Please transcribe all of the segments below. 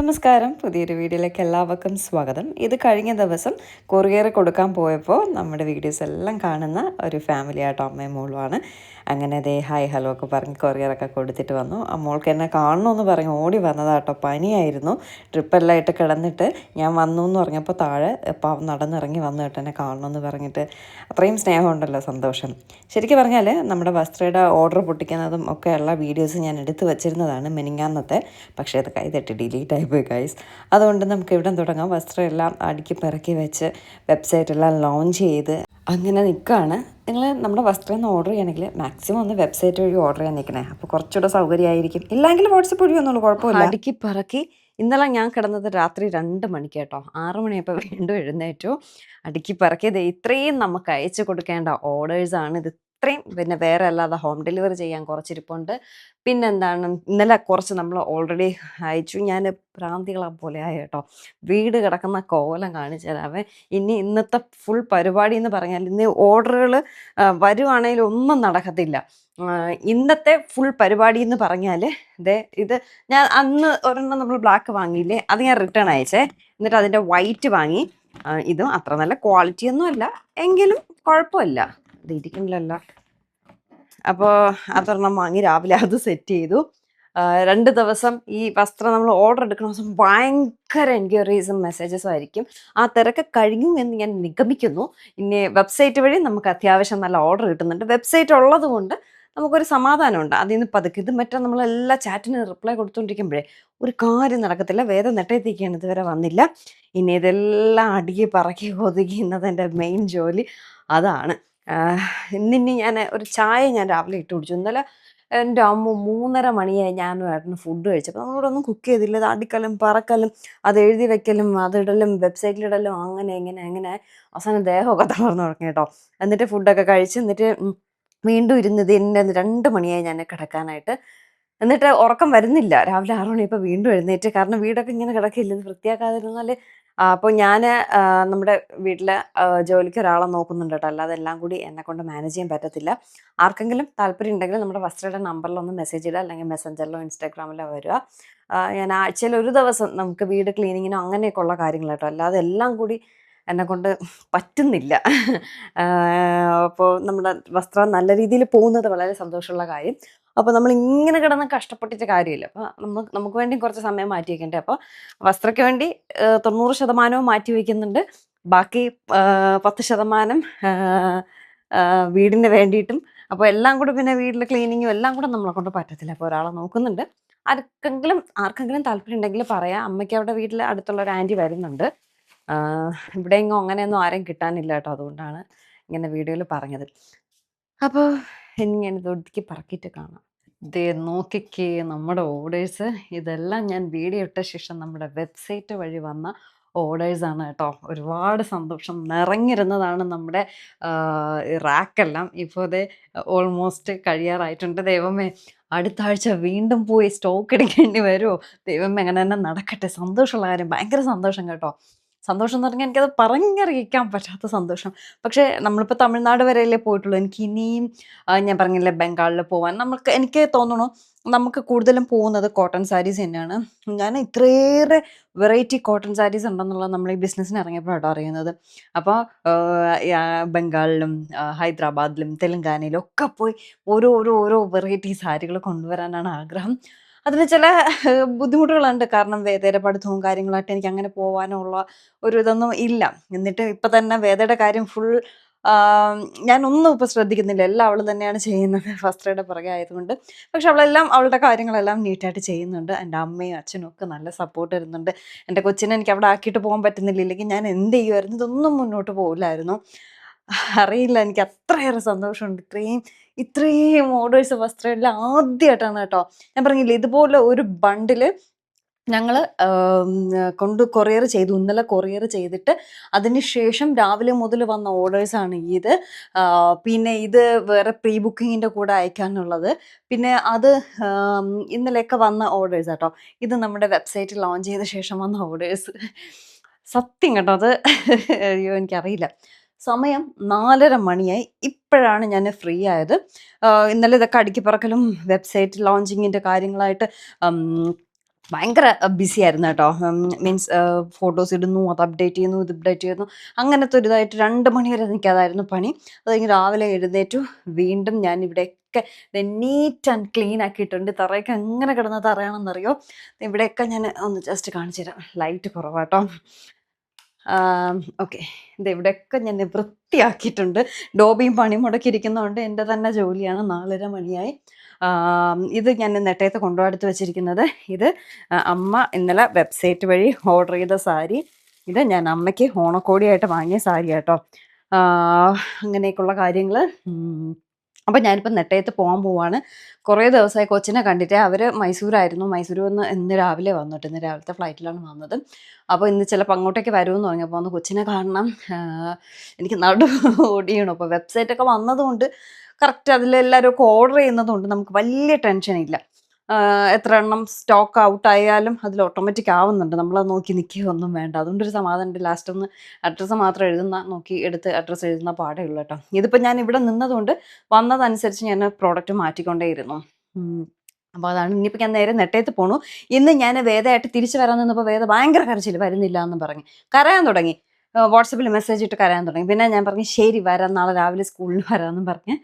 നമസ്കാരം. പുതിയൊരു വീഡിയോയിലേക്ക് എല്ലാവർക്കും സ്വാഗതം. ഇത് കഴിഞ്ഞ ദിവസം കൊറിയർ കൊടുക്കാൻ പോയപ്പോൾ നമ്മുടെ വീഡിയോസ് എല്ലാം കാണുന്ന ഒരു ഫാമിലി ആയിട്ട് അമ്മയും മോളുമാണ്. അങ്ങനെ ദേ ഹായ് ഹലോ ഒക്കെ പറഞ്ഞ് കൊറിയറൊക്കെ കൊടുത്തിട്ട് വന്നു. മോൾക്ക് എന്നെ കാണണമെന്ന് പറഞ്ഞ് ഓടി വന്നതാട്ടോ. പനിയായിരുന്നു, ട്രിപ്പെല്ലാം ആയിട്ട് കിടന്നിട്ട് ഞാൻ വന്നു എന്ന് പറഞ്ഞപ്പോൾ താഴെ പാവം നടന്നിറങ്ങി വന്നു കേട്ടോ എന്നെ കാണണമെന്ന് പറഞ്ഞിട്ട്. അത്രയും സ്നേഹമുണ്ടല്ലോ, സന്തോഷം. ശരിക്കും പറഞ്ഞാൽ നമ്മുടെ വസ്ത്രയുടെ ഓർഡർ പൊട്ടിക്കുന്നതും ഒക്കെയുള്ള വീഡിയോസ് ഞാൻ എടുത്തു വച്ചിരുന്നതാണ് മിനിങ്ങാന്നത്തെ. പക്ഷേ അത് കൈതട്ടി ഡിലീറ്റ് ആയിപ്പോയി ഗൈസ്. അതുകൊണ്ട് നമുക്ക് ഇവിടെ തുടങ്ങാം. വസ്ത്രമെല്ലാം അടുക്കി പിറക്കി വെച്ച് വെബ്സൈറ്റെല്ലാം ലോഞ്ച് ചെയ്ത് അങ്ങനെ നിൽക്കുകയാണ്. നിങ്ങൾ നമ്മുടെ വസ്ത്രം ഒന്ന് ഓർഡർ ചെയ്യണമെങ്കിൽ മാക്സിമം ഒന്ന് വെബ്സൈറ്റ് വഴി ഓർഡർ ചെയ്യാൻ നിൽക്കണേ. അപ്പോൾ കുറച്ചുകൂടെ സൗകര്യമായിരിക്കും. ഇല്ലെങ്കിൽ വാട്സപ്പ് വഴി ഒന്നുള്ളൂ, കുഴപ്പമില്ല. അടുക്കി പിറക്കി ഇന്നലെ ഞാൻ കിടന്നത് രാത്രി 2 മണിക്ക് കേട്ടോ. 6 മണിയപ്പോൾ വീണ്ടും എഴുന്നേറ്റു. അടുക്കി പിറക്കിയത് ഇത്രയും നമുക്ക് അയച്ചു കൊടുക്കേണ്ട ഓർഡേഴ്സാണ് ഇത്. ഇത്രയും പിന്നെ വേറെ അല്ലാതെ ഹോം ഡെലിവറി ചെയ്യാൻ കുറച്ചിരിപ്പുണ്ട്. പിന്നെന്താണ്, ഇന്നലെ കുറച്ച് നമ്മൾ ഓൾറെഡി അയച്ചു. ഞാൻ ഭ്രാന്തികളെ പോലെ ആയി കേട്ടോ. വീട് കിടക്കുന്ന കോലം കാണിച്ചു തരാവേ. ഇന്നത്തെ ഫുൾ പരിപാടി എന്ന് പറഞ്ഞാൽ ഇന്ന് ഓർഡറുകൾ വരുവാണെങ്കിൽ ഒന്നും നടക്കത്തില്ല. ഇന്നത്തെ ഫുൾ പരിപാടി എന്ന് പറഞ്ഞാൽ ഇത് ഞാൻ അന്ന് ഒരെണ്ണം നമ്മൾ ബ്ലാക്ക് വാങ്ങിയില്ലേ, അത് ഞാൻ റിട്ടേൺ അയച്ചേ. എന്നിട്ട് അതിൻ്റെ വൈറ്റ് വാങ്ങി. ഇതും അത്ര നല്ല ക്വാളിറ്റി ഒന്നും അല്ല, എങ്കിലും കുഴപ്പമില്ല. ഇത് ഇരിക്കണില്ലല്ലോ. അപ്പോൾ അതൊരെണ്ണം വാങ്ങി രാവിലെ അത് സെറ്റ് ചെയ്തു. 2 ദിവസം ഈ വസ്ത്രം നമ്മൾ ഓർഡർ എടുക്കുന്ന ദിവസം ഭയങ്കര എൻക്വയറീസും മെസ്സേജസും ആയിരിക്കും. ആ തിരക്ക് കഴിഞ്ഞു എന്ന് ഞാൻ നിഗമിക്കുന്നു. ഇനി വെബ്സൈറ്റ് വഴി നമുക്ക് അത്യാവശ്യം നല്ല ഓർഡർ കിട്ടുന്നുണ്ട്. വെബ്സൈറ്റ് ഉള്ളത് കൊണ്ട് നമുക്കൊരു സമാധാനമുണ്ട്. അതിൽ നിന്ന് പതുക്കെ ഇത് മറ്റേ നമ്മളെല്ലാ ചാറ്റിന് റിപ്ലൈ കൊടുത്തുകൊണ്ടിരിക്കുമ്പോഴേ ഒരു കാര്യം നടക്കത്തില്ല. വേദം നെട്ടേത്തിക്കാണ്, ഇതുവരെ വന്നില്ല. ഇനി ഇതെല്ലാം അടുക്കി പറക്കി ഒതുക്കി ഇന്നതെൻ്റെ മെയിൻ ജോലി അതാണ്. ഇന്നിനി ഞാൻ ഒരു ചായ ഞാൻ രാവിലെ ഇട്ട് കുടിച്ചു. ഇന്നലെ എൻ്റെ അമ്മ 3:30 മണിയായി ഞാനും ഏട്ടന് ഫുഡ് കഴിച്ചപ്പോൾ. നമ്മളോടൊന്നും കുക്ക് ചെയ്തില്ല. ഇത് അടിക്കലും പറക്കലും അത് എഴുതി വെക്കലും അതിടലും വെബ്സൈറ്റിലിടലും അങ്ങനെ അവസാനം ദേഹമൊക്കെ തളർന്നു തുടങ്ങി കേട്ടോ. എന്നിട്ട് ഫുഡൊക്കെ കഴിച്ച് എന്നിട്ട് വീണ്ടും ഇരുന്നത് എൻ്റെ 2 മണിയായി ഞാൻ കിടക്കാനായിട്ട്. എന്നിട്ട് ഉറക്കം വരുന്നില്ല. രാവിലെ 6 മണിയപ്പോൾ വീണ്ടും എഴുന്നേറ്റ്. കാരണം വീടൊക്കെ ഇങ്ങനെ കിടക്കില്ല, ഇത് വൃത്തിയാക്കാതിരുന്നാൽ. അപ്പോൾ ഞാൻ നമ്മുടെ വീട്ടിൽ ജോലിക്ക് ഒരാളെ നോക്കുന്നുണ്ട് കേട്ടോ. അല്ലാതെ എല്ലാം കൂടി എന്നെക്കൊണ്ട് മാനേജ് ചെയ്യാൻ പറ്റത്തില്ല. ആർക്കെങ്കിലും താല്പര്യം ഉണ്ടെങ്കിൽ നമ്മുടെ വസ്ത്രയുടെ നമ്പറിലൊന്ന് മെസ്സേജ് ഇടുക, അല്ലെങ്കിൽ മെസ്സഞ്ചറിലോ ഇൻസ്റ്റാഗ്രാമിലോ വരിക. ഞാൻ ആഴ്ചയിൽ ഒരു ദിവസം നമുക്ക് വീട് ക്ലീനിങ്ങിനോ അങ്ങനെയൊക്കെ ഉള്ള കാര്യങ്ങൾ കേട്ടോ. അല്ലാതെ എല്ലാം കൂടി എന്നെക്കൊണ്ട് പറ്റുന്നില്ല. അപ്പോൾ നമ്മുടെ വസ്ത്രം നല്ല രീതിയിൽ പോകുന്നത് വളരെ സന്തോഷമുള്ള കാര്യം. അപ്പോൾ നമ്മൾ ഇങ്ങനെ കിടന്ന് കഷ്ടപ്പെട്ടിട്ട് കാര്യമില്ല. അപ്പോൾ നമുക്ക് വേണ്ടി കുറച്ച് സമയം മാറ്റി വയ്ക്കണ്ടേ. അപ്പോൾ വസ്ത്രയ്ക്ക് വേണ്ടി 90% മാറ്റി വയ്ക്കുന്നുണ്ട്. ബാക്കി 10% വീടിന് വേണ്ടിയിട്ടും. അപ്പോൾ എല്ലാം കൂടെ പിന്നെ വീട്ടിലെ ക്ലീനിങ്ങും എല്ലാം കൂടെ നമ്മളെ കൊണ്ട് പറ്റത്തില്ല. അപ്പോൾ ഒരാളെ നോക്കുന്നുണ്ട്. ആർക്കെങ്കിലും താല്പര്യം ഉണ്ടെങ്കിൽ പറയാം. അമ്മയ്ക്ക് അവിടെ വീട്ടിൽ അടുത്തുള്ള ഒരു ആൻറ്റി വരുന്നുണ്ട്. ഇവിടെയെങ്ങും അങ്ങനെയൊന്നും ആരെയും കിട്ടാനില്ല കേട്ടോ. അതുകൊണ്ടാണ് ഇങ്ങനെ വീഡിയോയിൽ പറഞ്ഞത്. അപ്പോൾ ഇനി ഞാനിത് ഒതുക്കി പറക്കിയിട്ട് കാണാം. ദേ നോക്കിക്കേ നമ്മുടെ ഓർഡേഴ്സ്. ഇതെല്ലാം ഞാൻ വീഡിയോ ഇട്ട ശേഷം നമ്മുടെ വെബ്സൈറ്റ് വഴി വന്ന ഓർഡേഴ്സാണ് കേട്ടോ. ഒരുപാട് സന്തോഷം. നിറഞ്ഞിരുന്നതാണ് നമ്മുടെ റാക്കെല്ലാം. ഇപ്പോൾ ഇത് ഓൾമോസ്റ്റ് കഴിയാറായിട്ടുണ്ട്. ദൈവമേ, അടുത്ത ആഴ്ച വീണ്ടും പോയി സ്റ്റോക്ക് എടുക്കേണ്ടി വരുമോ? ദൈവമേ, അങ്ങനെ തന്നെ നടക്കട്ടെ. സന്തോഷമുള്ള കാര്യം, ഭയങ്കര സന്തോഷം കേട്ടോ. സന്തോഷം എന്ന് പറഞ്ഞാൽ എനിക്കത് പറഞ്ഞറിയിക്കാൻ പറ്റാത്ത സന്തോഷം. പക്ഷേ നമ്മളിപ്പോൾ തമിഴ്നാട് വരെയല്ലേ പോയിട്ടുള്ളൂ. എനിക്ക് ഇനിയും ഞാൻ പറഞ്ഞില്ലേ ബംഗാളിൽ പോകാൻ. എനിക്ക് തോന്നുന്നു നമുക്ക് കൂടുതലും പോകുന്നത് കോട്ടൺ സാരീസ് തന്നെയാണ്. ഞാൻ ഇത്രയേറെ വെറൈറ്റി കോട്ടൺ സാരീസ് ഉണ്ടെന്നുള്ളത് നമ്മൾ ഈ ബിസിനസ്സിന് ഇറങ്ങിയപ്പോഴാണ് അറിയുന്നത്. അപ്പോൾ ബംഗാളിലും ഹൈദരാബാദിലും തെലുങ്കാനയിലും ഒക്കെ പോയി ഓരോ വെറൈറ്റി സാരികൾ കൊണ്ടുവരാനാണ് ആഗ്രഹം. അതിന് ചില ബുദ്ധിമുട്ടുകളുണ്ട്. കാരണം വേദയുടെ പഠിത്തവും കാര്യങ്ങളായിട്ട് എനിക്ക് അങ്ങനെ പോകാനുള്ള ഒരു ഇതൊന്നും ഇല്ല. എന്നിട്ട് ഇപ്പം തന്നെ വേദയുടെ കാര്യം ഫുൾ ഞാനൊന്നും ഇപ്പോൾ ശ്രദ്ധിക്കുന്നില്ല. എല്ലാം അവൾ തന്നെയാണ് ചെയ്യുന്നത്, വസ്ത്രയുടെ പുറകെ ആയതുകൊണ്ട്. പക്ഷെ അവളുടെ കാര്യങ്ങളെല്ലാം നീറ്റായിട്ട് ചെയ്യുന്നുണ്ട്. എൻ്റെ അമ്മയും അച്ഛനും ഒക്കെ നല്ല സപ്പോർട്ട് തരുന്നുണ്ട്. എൻ്റെ കൊച്ചിനെ എനിക്ക് അവിടെ ആക്കിയിട്ട് പോകാൻ പറ്റുന്നില്ല. ഇല്ലെങ്കിൽ ഞാൻ എന്ത് ചെയ്യുമായിരുന്നു? ഇതൊന്നും മുന്നോട്ട് പോകില്ലായിരുന്നു. അറിയില്ല, എനിക്ക് അത്രയേറെ സന്തോഷമുണ്ട്. ഇത്രയും ഓർഡേഴ്സ് വസ്ത്രമെല്ലാം ആദ്യമായിട്ടാണ് കേട്ടോ. ഞാൻ പറഞ്ഞില്ലേ, ഇതുപോലെ ഒരു ബണ്ടില് ഞങ്ങൾ കൊറിയർ ചെയ്തു. ഇന്നലെ കൊറിയർ ചെയ്തിട്ട് അതിന് ശേഷം രാവിലെ മുതൽ വന്ന ഓർഡേഴ്സാണ് ഇത്. പിന്നെ ഇത് വേറെ പ്രീ ബുക്കിങ്ങിൻ്റെ കൂടെ അയക്കാനുള്ളത്. പിന്നെ അത് ഇന്നലെയൊക്കെ വന്ന ഓർഡേഴ്സ് കേട്ടോ. ഇത് നമ്മുടെ വെബ്സൈറ്റ് ലോഞ്ച് ചെയ്ത ശേഷം വന്ന ഓർഡേഴ്സ്. സത്യം കേട്ടോ, അത് അയ്യോ എനിക്കറിയില്ല. സമയം 4:30 മണിയായി. ഇപ്പോഴാണ് ഞാൻ ഫ്രീ ആയത്. ഇന്നലെ ഇതൊക്കെ അടുക്കിപ്പറക്കലും വെബ്സൈറ്റ് ലോഞ്ചിങ്ങിൻ്റെ കാര്യങ്ങളായിട്ട് ഭയങ്കര ബിസി ആയിരുന്നു കേട്ടോ. മീൻസ് ഫോട്ടോസ് ഇടുന്നു, അത് അപ്ഡേറ്റ് ചെയ്യുന്നു, ഇത് അപ്ഡേറ്റ് ചെയ്യുന്നു, അങ്ങനത്തെ ഒരു ഇതായിട്ട് 2 മണി വരെ എനിക്കതായിരുന്നു പണി. അത് കഴിഞ്ഞ് രാവിലെ എഴുന്നേറ്റു. വീണ്ടും ഞാൻ ഇവിടെയൊക്കെ നീറ്റ് ആൻഡ് ക്ലീൻ ആക്കിയിട്ടുണ്ട്. തറയൊക്കെ എങ്ങനെ കിടന്ന തറയാണെന്നറിയോ? ഇവിടെയൊക്കെ ഞാൻ ഒന്ന് ജസ്റ്റ് കാണിച്ചു തരാം. ലൈറ്റ് കുറവാട്ടോ. ഓക്കെ, ഇത് ഇവിടെയൊക്കെ ഞാൻ വൃത്തിയാക്കിയിട്ടുണ്ട്. ഡോബിയും പണി മുടക്കിയിരിക്കുന്നതുകൊണ്ട് എൻ്റെ തന്നെ ജോലിയാണ്. 4:30 മണിയായി. ഇത് ഞാൻ നെട്ടയത്ത് കൊണ്ടുപോയെടുത്ത് വെച്ചിരിക്കുന്നത്. ഇത് അമ്മ ഇന്നലെ വെബ്സൈറ്റ് വഴി ഓർഡർ ചെയ്ത സാരി. ഇത് ഞാൻ അമ്മയ്ക്ക് ഓണക്കോടിയായിട്ട് വാങ്ങിയ സാരി കേട്ടോ. അങ്ങനെയൊക്കെയുള്ള കാര്യങ്ങൾ. അപ്പം ഞാനിപ്പോൾ നെട്ടയത്ത് പോകാൻ പോവാണ്. കുറേ ദിവസമായി കൊച്ചിനെ കണ്ടിട്ട്. അവർ മൈസൂരായിരുന്നു. മൈസൂർ വന്ന് ഇന്ന് രാവിലെ വന്നിട്ട്, ഇന്ന് രാവിലത്തെ ഫ്ലൈറ്റിലാണ് വന്നത്. അപ്പോൾ ഇന്ന് ചിലപ്പോൾ അങ്ങോട്ടേക്ക് വരുമെന്ന് പറഞ്ഞപ്പോൾ ഒന്ന് കൊച്ചിനെ കാണണം. എനിക്ക് നടു ഓടിയണം. അപ്പോൾ വെബ്സൈറ്റൊക്കെ വന്നതുകൊണ്ട് കറക്റ്റ് അതിലെല്ലാവരും ഒക്കെ ഓർഡർ ചെയ്യുന്നതുകൊണ്ട് നമുക്ക് വലിയ ടെൻഷനില്ല. എത്ര എണ്ണം സ്റ്റോക്ക് ഔട്ടായാലും അതിൽ ഓട്ടോമാറ്റിക് ആവുന്നുണ്ട്. നമ്മളത് നോക്കി നിൽക്കുകയൊന്നും വേണ്ട. അതുകൊണ്ടൊരു സമാധാനമുണ്ട്. ലാസ്റ്റ് ഒന്ന് അഡ്രസ്സ് മാത്രം നോക്കി എടുത്ത് അഡ്രസ്സ് എഴുതുന്ന പാടേ ഉള്ളൂ കേട്ടോ. ഇതിപ്പോൾ ഞാൻ ഇവിടെ നിന്നതുകൊണ്ട് വന്നതനുസരിച്ച് ഞാൻ പ്രോഡക്റ്റ് മാറ്റിക്കൊണ്ടേയിരുന്നു. അപ്പോൾ അതാണ്. ഇനിയിപ്പോൾ ഞാൻ നേരെ നെട്ടയത്ത് പോണു. ഇന്ന് ഞാൻ വേദയായിട്ട് തിരിച്ച് വരാൻ നിന്നപ്പോൾ വേദ ഭയങ്കര കരച്ചിൽ, വരുന്നില്ല എന്ന് പറഞ്ഞ് കരയാൻ തുടങ്ങി. വാട്സപ്പിൽ മെസ്സേജ് ഇട്ട് കരയാൻ തുടങ്ങി. പിന്നെ ഞാൻ പറഞ്ഞു ശരി വരാം, നാളെ രാവിലെ സ്കൂളിൽ വരാമെന്നും പറഞ്ഞ്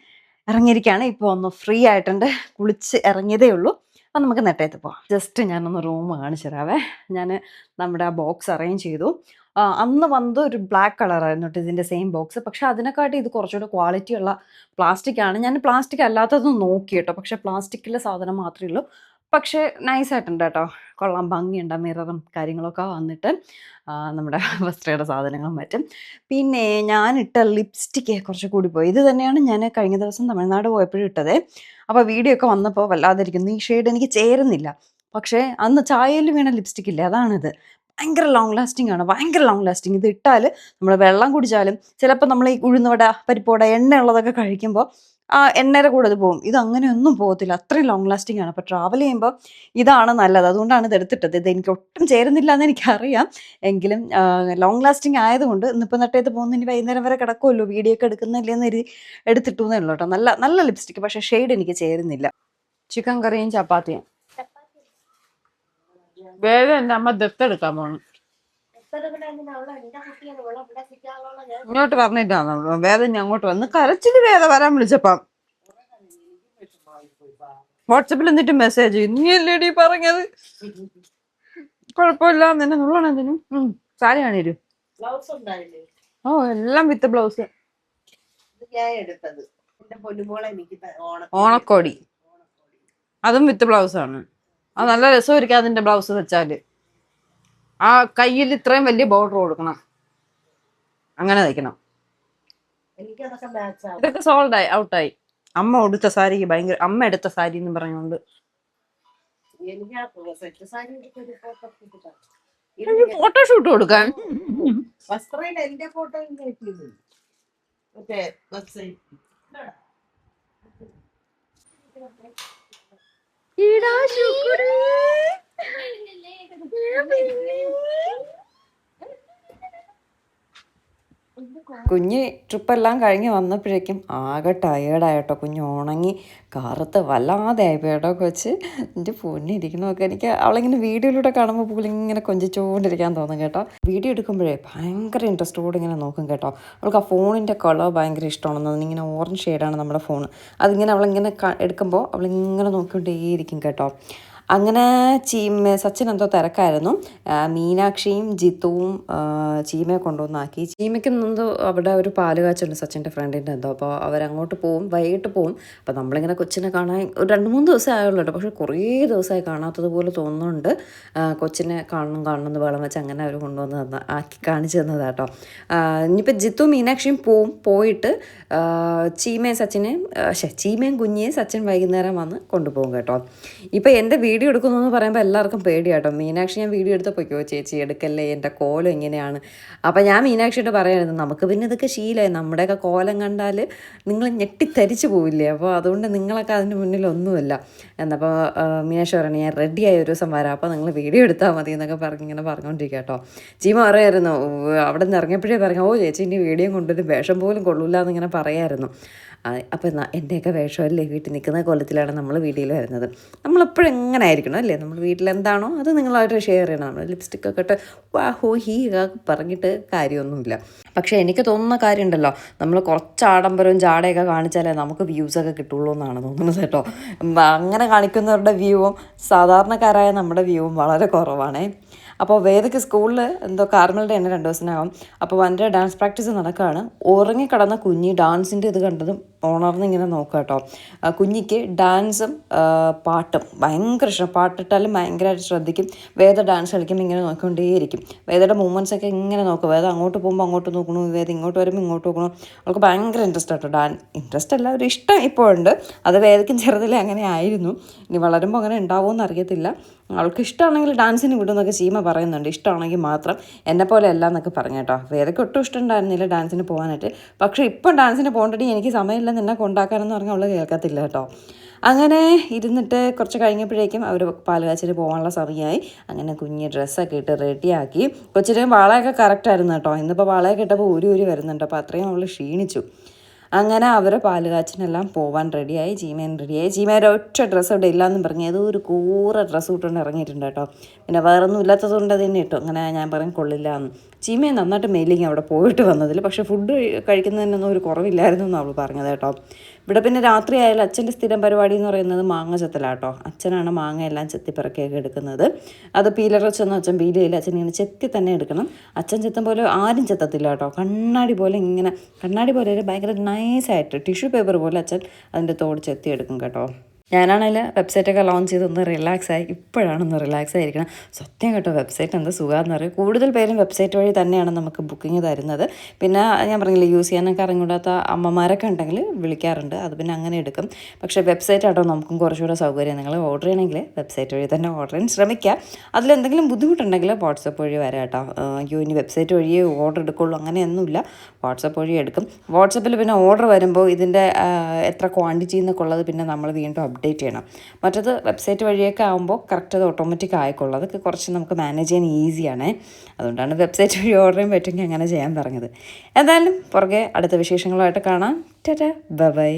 ഇറങ്ങിയിരിക്കുകയാണ്. ഇപ്പോൾ ഒന്ന് ഫ്രീ ആയിട്ടുണ്ട്. കുളിച്ച് ഇറങ്ങിയതേ ഉള്ളൂ. അപ്പം നമുക്ക് നെട്ടയത്ത് പോവാം. ജസ്റ്റ് ഞാനൊന്ന് റൂം കാണിച്ചു തരാവേ. ഞാൻ നമ്മുടെ ആ ബോക്സ് അറേഞ്ച് ചെയ്തു. അന്ന് വന്നത് ഒരു ബ്ലാക്ക് കളറായിരുന്നു കേട്ടോ ഇതിൻ്റെ സെയിം ബോക്സ്. പക്ഷേ അതിനെക്കാട്ടി ഇത് കുറച്ചുകൂടെ ക്വാളിറ്റി ഉള്ള പ്ലാസ്റ്റിക്കാണ്. ഞാൻ പ്ലാസ്റ്റിക് അല്ലാത്തതും നോക്കി കേട്ടോ. പക്ഷേ പ്ലാസ്റ്റിക്കിലെ സാധനം മാത്രമേ ഉള്ളൂ. പക്ഷേ നൈസായിട്ടുണ്ട് കേട്ടോ. കൊള്ളാം, ഭംഗിയുണ്ട്. മിററും കാര്യങ്ങളൊക്കെ വന്നിട്ട് നമ്മുടെ വസ്ത്രയുടെ സാധനങ്ങളും മറ്റും. പിന്നെ ഞാനിട്ട ലിപ്സ്റ്റിക്ക് കുറച്ച് കൂടിപ്പോയി. ഇത് തന്നെയാണ് ഞാൻ കഴിഞ്ഞ ദിവസം തമിഴ്നാട് പോയപ്പോഴും ഇട്ടതേ. അപ്പോൾ വീഡിയോ ഒക്കെ വന്നപ്പോൾ വല്ലാതിരിക്കുന്നു. ഈ ഷെയ്ഡ് എനിക്ക് ചേരുന്നില്ല. പക്ഷേ അന്ന് ചായയിൽ വീണ ലിപ്സ്റ്റിക് ഇല്ലേ, അതാണിത്. ഭയങ്കര ലോങ് ലാസ്റ്റിംഗ് ആണ്. ഭയങ്കര ലോങ് ലാസ്റ്റിംഗ്. ഇത് ഇട്ടാൽ നമ്മൾ വെള്ളം കുടിച്ചാലും ചിലപ്പോൾ നമ്മൾ ഈ ഉഴുന്നുവട, പരിപ്പുവട, എണ്ണ ഉള്ളതൊക്കെ കഴിക്കുമ്പോൾ ആ എണ്ണയുടെ കൂടെ അത് പോകും. ഇത് അങ്ങനെയൊന്നും പോകത്തില്ല. അത്രയും ലോങ് ലാസ്റ്റിംഗ് ആണ്. അപ്പോൾ ട്രാവൽ ചെയ്യുമ്പോൾ ഇതാണ് നല്ലത്. അതുകൊണ്ടാണ് ഇത് എടുത്തിട്ടത്. ഇത് എനിക്ക് ഒട്ടും ചേരുന്നില്ല എന്ന് എനിക്കറിയാം. എങ്കിലും ലോങ് ലാസ്റ്റിംഗ് ആയതുകൊണ്ട് ഇന്നിപ്പോൾ നെട്ടയത്ത് പോകുന്ന ഇനി വൈകുന്നേരം വരെ കിടക്കുമല്ലോ, വീഡിയോ ഒക്കെ എടുക്കുന്നില്ലെന്ന് എടുത്തിട്ടു എന്നേ ഉള്ളൂ കേട്ടോ. നല്ല നല്ല ലിപ്സ്റ്റിക്ക്. പക്ഷേ ഷെയ്ഡ് എനിക്ക് ചേരുന്നില്ല. ചിക്കൻ കറിയും ചപ്പാത്തിയും. വേറെ എൻ്റെ അമ്മ ദത്തെടുക്കാൻ പോകണം. ഇങ്ങോട്ട് പറഞ്ഞിട്ടാണോ വേദ? ഞാൻ അങ്ങോട്ട് വന്ന് കരച്ചില് വേദ വരാൻ വിളിച്ചപ്പം വാട്സപ്പിൽ എന്നിട്ട് മെസ്സേജ് നീ അല്ലേടി പറഞ്ഞത്, കുഴപ്പമില്ല നിന്നെ നുള്ളണം എന്തിനും. സാരി കാണിരും. ഓ എല്ലാം വിത്ത് ബ്ലൗസ്. ഓണക്കോടി അതും വിത്ത് ബ്ലൗസ് ആണ്. അത് നല്ല രസമായിരിക്കും അതിന്റെ ബ്ലൗസ് വെച്ചാല്. ആ കയ്യിൽ ഇത്രയും വലിയ ബോർഡർ കൊടുക്കണം, അങ്ങനെ തയ്ക്കണം. ഇതൊക്കെ സോൾഡ് ആയി, ഔട്ടായി. അമ്മ ഉടുത്ത സാരിക്ക് ഭയങ്കര, അമ്മ എടുത്ത സാരി എന്ന് പറഞ്ഞുകൊണ്ട് ഫോട്ടോഷൂട്ട് കൊടുക്കാൻ. എന്റെ ഫോട്ടോ കുഞ്ഞ് ട്രിപ്പെല്ലാം കഴിഞ്ഞ് വന്നപ്പോഴേക്കും ആകെ ടയേർഡായിട്ടോ. കുഞ്ഞ് ഉണങ്ങി കറുത്ത് വല്ലാതെ ആയിപ്പോയി കേട്ടോ. കൊച്ച് എൻ്റെ പൊന്നിരിക്കണമൊക്കെ എനിക്ക് അവളിങ്ങനെ വീഡിയോയിലൂടെ കാണുമ്പോൾ പോലും ഇങ്ങനെ കൊഞ്ചിച്ചുകൊണ്ടിരിക്കാൻ തോന്നും കേട്ടോ. വീഡിയോ എടുക്കുമ്പോഴേ ഭയങ്കര ഇൻട്രസ്റ്റോടെ ഇങ്ങനെ നോക്കും കേട്ടോ. അവൾക്ക് ആ ഫോണിൻ്റെ കളർ ഭയങ്കര ഇഷ്ടമാണെന്ന്. ഇങ്ങനെ ഓറഞ്ച് ഷെയ്ഡാണ് നമ്മുടെ ഫോൺ. അതിങ്ങനെ അവളിങ്ങനെ എടുക്കുമ്പോൾ അവളിങ്ങനെ നോക്കിക്കൊണ്ടേയിരിക്കും കേട്ടോ. അങ്ങനെ സച്ചിൻ എന്തോ തിരക്കായിരുന്നു. മീനാക്ഷിയും ജിത്തുവും ചീമയെ കൊണ്ടുവന്നാക്കി. ചീമയ്ക്ക് എന്തോ അവിടെ ഒരു പാല് കാച്ചുണ്ട് സച്ചിൻ്റെ ഫ്രണ്ടിൻ്റെ എന്തോ. അപ്പോൾ അവരങ്ങോട്ട് പോവും, വൈകിട്ട് പോവും. അപ്പോൾ നമ്മളിങ്ങനെ കൊച്ചിനെ കാണാൻ ഒരു 2-3 ദിവസം ആയുള്ളൂ കേട്ടോ. പക്ഷേ കുറേ ദിവസമായി കാണാത്തതുപോലെ തോന്നുന്നുണ്ട്. കൊച്ചിനെ കാണണം എന്ന് വെള്ളം വെച്ച് അങ്ങനെ അവർ കൊണ്ടുവന്ന് ആക്കി കാണിച്ചു തന്നതാണ് കേട്ടോ. ഇനിയിപ്പോൾ ജിത്തു മീനാക്ഷിയും പോയിട്ട് ചീമയും കുഞ്ഞിയും സച്ചിൻ വൈകുന്നേരം വന്ന് കൊണ്ടുപോകും കേട്ടോ. ഇപ്പോൾ എൻ്റെ വീഡിയോ എടുക്കുന്നു എന്ന് പറയുമ്പോൾ എല്ലാവർക്കും പേടിയാട്ടോ. മീനാക്ഷി ഞാൻ വീഡിയോ എടുത്തപ്പോഴോ ചേച്ചി എടുക്കല്ലേ, എൻ്റെ കോലം ഇങ്ങനെയാണ്. അപ്പോൾ ഞാൻ മീനാക്ഷിയോട് പറയായിരുന്നു, നമുക്ക് പിന്നെ ഇതൊക്കെ ശീലമായി, നമ്മുടെയൊക്കെ കോലം കണ്ടാൽ നിങ്ങൾ ഞെട്ടിത്തരിച്ചു പോവില്ലേ, അപ്പോൾ അതുകൊണ്ട് നിങ്ങളൊക്കെ അതിന് മുന്നിലൊന്നുമില്ല എന്നപ്പോൾ മീനാക്ഷി പറഞ്ഞു ഞാൻ റെഡിയായി ഒരു ദിവസം വരാം, അപ്പോൾ നിങ്ങൾ വീഡിയോ എടുത്താൽ മതി എന്നൊക്കെ ഇങ്ങനെ പറഞ്ഞുകൊണ്ടിരിക്കുക കേട്ടോ. ചീമ പറയായിരുന്നു അവിടെ നിന്ന് ഇറങ്ങിയപ്പോഴേ പറഞ്ഞു, ഓ ചേച്ചി ഇനി വീഡിയോ കൊണ്ടൊരു വേഷം പോലും കൊള്ളൂല എന്നിങ്ങനെ പറയായിരുന്നു. അപ്പോൾ എൻ്റെയൊക്കെ വേഷമല്ലേ വീട്ടിൽ നിൽക്കുന്ന കൊല്ലത്തിലാണ് നമ്മൾ വീഡിയോയിൽ വരുന്നത്. നമ്മളെപ്പോഴും എങ്ങനെ ആയിരിക്കണം അല്ലേ, നമ്മൾ വീട്ടിലെന്താണോ അത് നിങ്ങളായിട്ട് ഷെയർ ചെയ്യണം. നമ്മൾ ലിപ്സ്റ്റിക്കൊക്കെ ഇട്ട് വാ ഹോ ഹീ പറഞ്ഞിട്ട് കാര്യമൊന്നുമില്ല. പക്ഷേ എനിക്ക് തോന്നുന്ന കാര്യമുണ്ടല്ലോ, നമ്മൾ കുറച്ച് ആഡംബരവും ജാടയൊക്കെ കാണിച്ചാലേ നമുക്ക് വ്യൂസൊക്കെ കിട്ടുള്ളൂ എന്നാണ് തോന്നുന്നത് കേട്ടോ. അങ്ങനെ കാണിക്കുന്നവരുടെ വ്യൂവും സാധാരണക്കാരായ നമ്മുടെ വ്യൂവും വളരെ കുറവാണേ. അപ്പോൾ വേദയ്ക്ക് സ്കൂളിൽ എന്തോ കാർമലിൻ്റെ തന്നെ 2 ദിവസത്തിനകം അപ്പോൾ വൻ്റെ ഡാൻസ് പ്രാക്ടീസ് നടക്കുകയാണ്. ഉറങ്ങിക്കിടന്ന കുഞ്ഞി ഡാൻസിൻ്റെ ഇത് കണ്ടതും ഉണർന്നിങ്ങനെ നോക്കുക കേട്ടോ. കുഞ്ഞിക്ക് ഡാൻസും പാട്ടും ഭയങ്കര ഇഷ്ടം. പാട്ടിട്ടാലും ഭയങ്കരമായിട്ട് ശ്രദ്ധിക്കും. വേദ ഡാൻസ് കളിക്കുമ്പോൾ ഇങ്ങനെ നോക്കിക്കൊണ്ടേയിരിക്കും. വേദയുടെ മൂവ്മെൻറ്റ്സൊക്കെ ഇങ്ങനെ നോക്കും. വേദ അങ്ങോട്ട് പോകുമ്പോൾ അങ്ങോട്ട് നോക്കണു, വേദ ഇങ്ങോട്ട് വരുമ്പോൾ ഇങ്ങോട്ട് നോക്കണു. അവൾക്ക് ഭയങ്കര ഇൻട്രസ്റ്റ് കേട്ടോ. ഇൻട്രസ്റ്റ് അല്ല, ഒരു ഇഷ്ടം ഇപ്പോൾ ഉണ്ട്. അത് വേദയ്ക്കും ചെറുതിലേ അങ്ങനെ ആയിരുന്നു. ഇനി വളരുമ്പോൾ അങ്ങനെ ഉണ്ടാവുമെന്ന് അറിയത്തില്ല. അവൾക്ക് ഇഷ്ടമാണെങ്കിൽ ഡാൻസിന് വിടുമെന്നൊക്കെ സീമ പറയുന്നുണ്ട്. ഇഷ്ടമാണെങ്കിൽ മാത്രം, എന്നെപ്പോലെ അല്ല എന്നൊക്കെ പറഞ്ഞു കേട്ടോ. വേദയ്ക്ക് ഒട്ടും ഇഷ്ടമുണ്ടായിരുന്നില്ല ഡാൻസിന് പോകാനായിട്ട്. പക്ഷേ ഇപ്പം ഡാൻസിന് പോകേണ്ടി എനിക്ക് സമയമില്ല നിന്നെ കൊണ്ടാക്കാനെന്ന് പറഞ്ഞാൽ അവൾ കേൾക്കത്തില്ല കേട്ടോ. അങ്ങനെ ഇരുന്നിട്ട് കുറച്ച് കഴിഞ്ഞപ്പോഴേക്കും അവർ പാലുകാച്ചിന് പോകാനുള്ള സമയമായി. അങ്ങനെ കുഞ്ഞ് ഡ്രസ്സൊക്കെ ഇട്ട് റെഡിയാക്കി. കൊച്ചിൻ്റെയും വാളയൊക്കെ കറക്റ്റായിരുന്നു കേട്ടോ. ഇന്നിപ്പോൾ വാളയൊക്കെ ഇട്ടപ്പോൾ ഊരി വരുന്നുണ്ട്. അപ്പോൾ അത്രയും അവൾ ക്ഷീണിച്ചു. അങ്ങനെ അവർ പാലുകാച്ചിനെല്ലാം പോവാൻ റെഡിയായി. ജീമേൻ റെഡിയായി. ജീമേൻ്റെ ഒറ്റ ഡ്രസ്സ് അവിടെ ഇല്ലയെന്നും പറഞ്ഞ് ഏതോ ഒരു കൂറ ഡ്രസ്സ് ഇട്ടുകൊണ്ട് ഇറങ്ങിയിട്ടുണ്ട് കേട്ടോ. പിന്നെ വേറൊന്നും ഇല്ലാത്തതുകൊണ്ട് തന്നെ ഇട്ടു. അങ്ങനെ ഞാൻ പറയും കൊള്ളില്ല എന്ന്. ജീമയെ നന്നായിട്ട് മെയിലിങ് അവിടെ പോയിട്ട് വന്നതിൽ. പക്ഷേ ഫുഡ് കഴിക്കുന്നതിനൊന്നും ഒരു കുറവില്ലായിരുന്നു എന്ന് അവൾ പറഞ്ഞത് കേട്ടോ. ഇവിടെ പിന്നെ രാത്രി ആയാലും അച്ഛൻ്റെ സ്ഥിരം പരിപാടി എന്ന് പറയുന്നത് മാങ്ങ ചെത്തലാട്ടോ. അച്ഛനാണ് മാങ്ങ എല്ലാം ചെത്തിപ്പിറക്കിയൊക്കെ എടുക്കുന്നത്. അത് പീലർ വെച്ചൊന്നും അച്ഛൻ പീലയില്ല. അച്ഛൻ ഇങ്ങനെ ചെത്തി തന്നെ എടുക്കണം. അച്ഛൻ ചെത്തും പോലെ ആരും ചെത്തത്തില്ല കേട്ടോ. കണ്ണാടി പോലെ ഇങ്ങനെ, കണ്ണാടി പോലെ ഭയങ്കര നൈസായിട്ട് ടിഷ്യൂ പേപ്പർ പോലെ അച്ഛൻ അതിൻ്റെ തോട് ചെത്തി എടുക്കും കേട്ടോ. ഞാനാണെങ്കിൽ വെബ്സൈറ്റൊക്കെ ലോഞ്ച് ചെയ്തൊന്ന് റിലാക്സായി. ഇപ്പോഴാണൊന്ന് റിലാക്സ് ആയിരിക്കണം. സത്യം കേട്ടോ, വെബ്സൈറ്റ് എന്താ സുഖമാണെന്ന് അറിയാം. കൂടുതൽ പേരും വെബ്സൈറ്റ് വഴി തന്നെയാണ് നമുക്ക് ബുക്കിംഗ് തരുന്നത്. പിന്നെ ഞാൻ പറഞ്ഞില്ലേ, യൂസ് ചെയ്യാനൊക്കെ അറിഞ്ഞൂടാത്ത അമ്മമാരൊക്കെ ഉണ്ടെങ്കിൽ വിളിക്കാറുണ്ട്. അത് പിന്നെ അങ്ങനെ എടുക്കും. പക്ഷേ വെബ്സൈറ്റ് ആട്ടോ നമുക്കും കുറച്ചുകൂടെ സൗകര്യം. നിങ്ങൾ ഓർഡർ ചെയ്യണമെങ്കിൽ വെബ്സൈറ്റ് വഴി തന്നെ ഓർഡർ ചെയ്യാൻ ശ്രമിക്കുക. അതിലെന്തെങ്കിലും ബുദ്ധിമുട്ടുണ്ടെങ്കിൽ വാട്സപ്പ് വഴി വരാം കേട്ടോ. അയ്യോ ഇനി വെബ്സൈറ്റ് വഴിയേ ഓർഡർ എടുക്കുള്ളൂ അങ്ങനെയൊന്നുമില്ല. വാട്സപ്പ് വഴി എടുക്കും. വാട്സപ്പിൽ പിന്നെ ഓർഡർ വരുമ്പോൾ ഇതിൻ്റെ എത്ര ക്വാണ്ടിറ്റി എന്നൊക്കെ ഉള്ളത് പിന്നെ നമ്മൾ വീണ്ടും അപ്ഡേറ്റ് ചെയ്യണം. മറ്റത് വെബ്സൈറ്റ് വഴിയൊക്കെ ആകുമ്പോൾ കറക്റ്റ് അത് ഓട്ടോമാറ്റിക് ആയിക്കോളും. അതൊക്കെ കുറച്ച് നമുക്ക് മാനേജ് ചെയ്യാൻ ഈസിയാണേ. അതുകൊണ്ടാണ് വെബ്സൈറ്റ് വഴി ഓർഡർ ചെയ്യാൻ പറ്റുമെങ്കിൽ അങ്ങനെ ചെയ്യാൻ പറഞ്ഞത്. എന്തായാലും പുറകെ അടുത്ത വിശേഷങ്ങളുമായിട്ട് കാണാം. Tata bye bye.